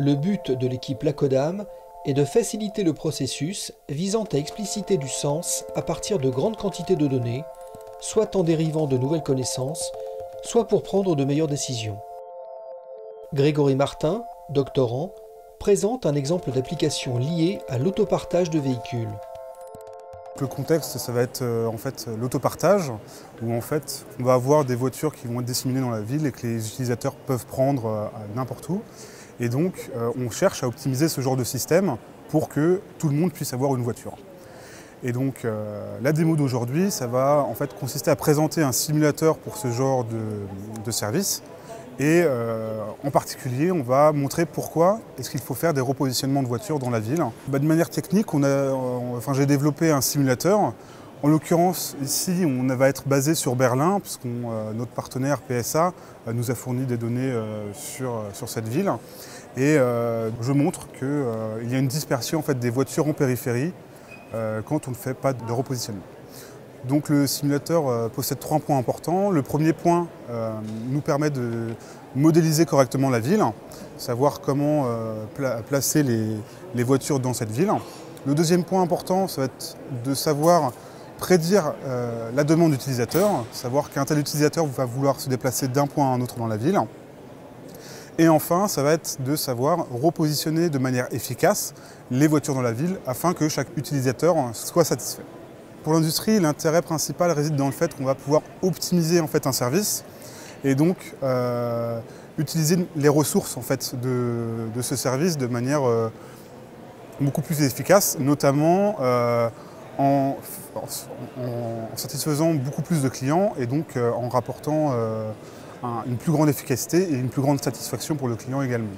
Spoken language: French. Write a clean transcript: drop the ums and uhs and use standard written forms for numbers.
Le but de l'équipe Lacodam est de faciliter le processus visant à expliciter du sens à partir de grandes quantités de données, soit en dérivant de nouvelles connaissances, soit pour prendre de meilleures décisions. Grégory Martin, doctorant, présente un exemple d'application liée à l'autopartage de véhicules. Le contexte, ça va être l'autopartage, où en fait, on va avoir des voitures qui vont être disséminées dans la ville et que les utilisateurs peuvent prendre à n'importe où. Et donc, on cherche à optimiser ce genre de système pour que tout le monde puisse avoir une voiture. Et donc, la démo d'aujourd'hui, ça va en fait consister à présenter un simulateur pour ce genre de service. Et en particulier, on va montrer pourquoi est-ce qu'il faut faire des repositionnements de voitures dans la ville. De manière technique, j'ai développé un simulateur. En l'occurrence, ici, on va être basé sur Berlin, puisque notre partenaire PSA nous a fourni des données sur cette ville. Et je montre qu'il y a une dispersion en fait, des voitures en périphérie quand on ne fait pas de repositionnement. Donc le simulateur possède 3 points importants. Le premier point nous permet de modéliser correctement la ville, savoir comment placer les voitures dans cette ville. Le deuxième point important, ça va être de savoir prédire la demande d'utilisateur, savoir qu'un tel utilisateur va vouloir se déplacer d'un point à un autre dans la ville. Et enfin, ça va être de savoir repositionner de manière efficace les voitures dans la ville afin que chaque utilisateur soit satisfait. Pour l'industrie, l'intérêt principal réside dans le fait qu'on va pouvoir optimiser en fait, un service et donc utiliser les ressources en fait, de ce service de manière beaucoup plus efficace, notamment en satisfaisant beaucoup plus de clients et donc en rapportant une plus grande efficacité et une plus grande satisfaction pour le client également.